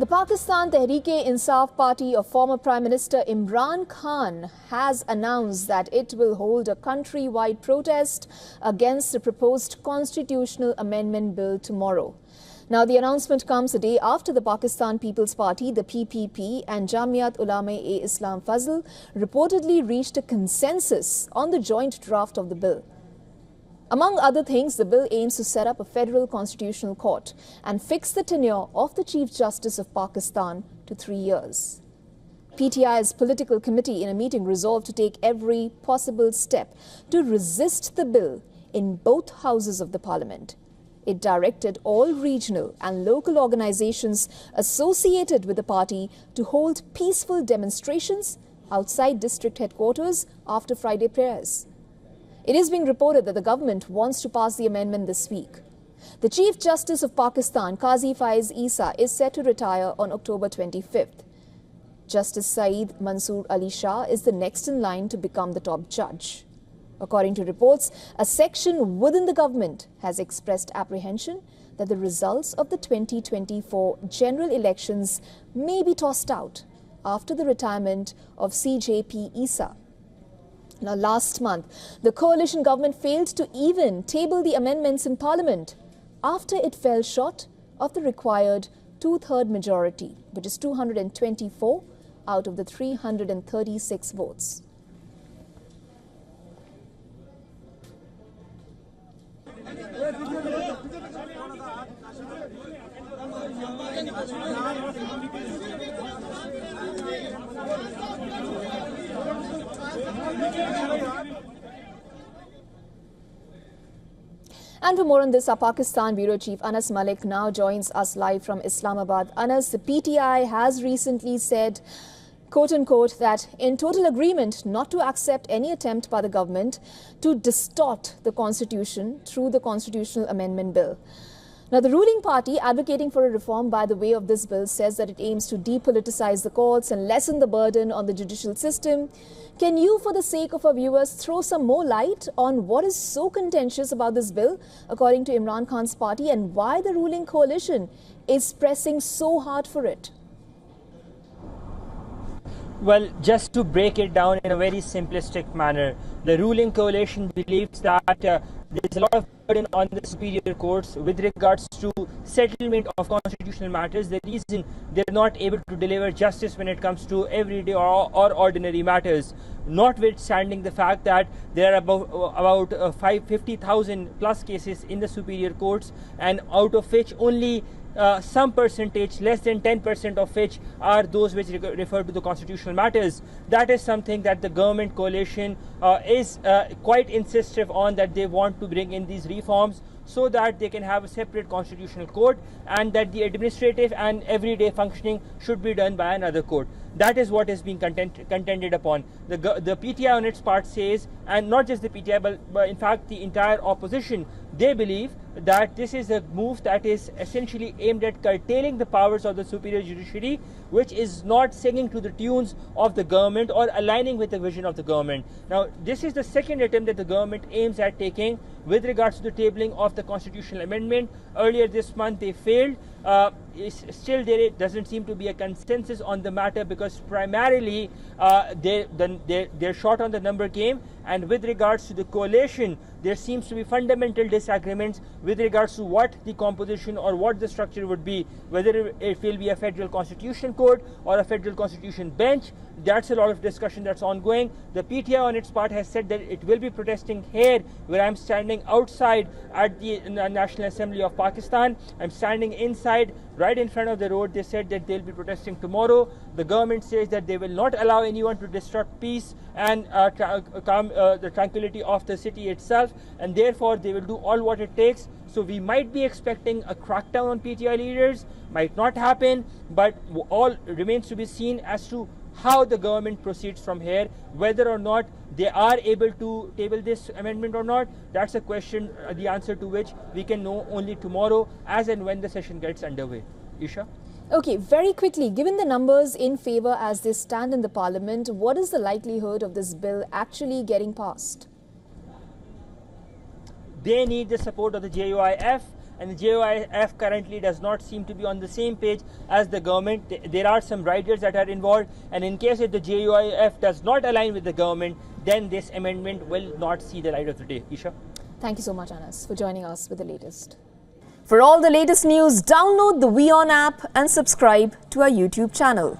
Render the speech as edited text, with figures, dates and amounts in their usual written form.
The Pakistan Tehreek-E-Insaf party of former Prime Minister Imran Khan has announced that it will hold a countrywide protest against the proposed constitutional amendment bill tomorrow. Now, the announcement comes a day after the Pakistan People's Party, the PPP, and Jamiat Ulama-e-Islam Fazl reportedly reached a consensus on the joint draft of the bill. Among other things, the bill aims to set up a federal constitutional court and fix the tenure of the Chief Justice of Pakistan to 3 years. PTI's political committee in a meeting resolved to take every possible step to resist the bill in both houses of the parliament. It directed all regional and local organizations associated with the party to hold peaceful demonstrations outside district headquarters after Friday prayers. It is being reported that the government wants to pass the amendment this week. The Chief Justice of Pakistan, Qazi Faiz Isa, is set to retire on October 25th. Justice Saeed Mansoor Ali Shah is the next in line to become the top judge. According to reports, a section within the government has expressed apprehension that the results of the 2024 general elections may be tossed out after the retirement of CJP Isa. Now, last month, the coalition government failed to even table the amendments in Parliament after it fell short of the required two-third majority, which is 224 out of the 336 votes. And for more on this, our Pakistan Bureau Chief Anas Malik now joins us live from Islamabad. Anas, the PTI has recently said, quote-unquote, that in total agreement not to accept any attempt by the government to distort the constitution through the constitutional amendment bill. Now, the ruling party advocating for a reform by the way of this bill says that it aims to depoliticize the courts and lessen the burden on the judicial system. Can you, for the sake of our viewers, throw some more light on what is so contentious about this bill, according to Imran Khan's party, and why the ruling coalition is pressing so hard for it? Well, just to break it down in a very simplistic manner, the ruling coalition believes that there's a lot of burden on the superior courts with regards to settlement of constitutional matters. The reason they're not able to deliver justice when it comes to everyday or ordinary matters, notwithstanding the fact that there are about 50,000 plus cases in the superior courts, and out of which only some percentage, less than 10% of which are those which refer to the constitutional matters. That is something that the government coalition is quite insistent on, that they want to bring in these reforms so that they can have a separate constitutional court, and that the administrative and everyday functioning should be done by another court. That is what is being contended upon. The PTI on its part says, and not just the PTI, but in fact the entire opposition, they believe that this is a move that is essentially aimed at curtailing the powers of the superior judiciary, which is not singing to the tunes of the government or aligning with the vision of the government. Now, this is the second attempt that the government aims at taking with regards to the tabling of the constitutional amendment. Earlier this month they failed. Still there doesn't seem to be a consensus on the matter, because primarily they're short on the number game, and with regards to the coalition there seems to be fundamental disagreements with regards to what the composition or what the structure would be, whether it will be a federal constitution court or a federal constitution bench. That's a lot of discussion that's ongoing. The PTI on its part has said that it will be protesting here, where I'm standing outside at the National Assembly of Pakistan. I'm standing inside, right in front of the road. They said that they'll be protesting tomorrow. The government says that they will not allow anyone to disrupt peace and the tranquility of the city itself, and therefore they will do all what it takes. So we might be expecting a crackdown on PTI leaders, might not happen, but all remains to be seen as to how the government proceeds from here, whether or not they are able to table this amendment or not. That's a question, the answer to which we can know only tomorrow, as and when the session gets underway. Isha? Okay, very quickly, given the numbers in favour as they stand in the Parliament, what is the likelihood of this bill actually getting passed? They need the support of the JUIF and the JOIF currently does not seem to be on the same page as the government. There are some riders that are involved, and in case if the JOIF does not align with the government, then this amendment will not see the light of the day. Isha? Thank you so much, Anas, for joining us with the latest. For all the latest news, download the WION app and subscribe to our YouTube channel.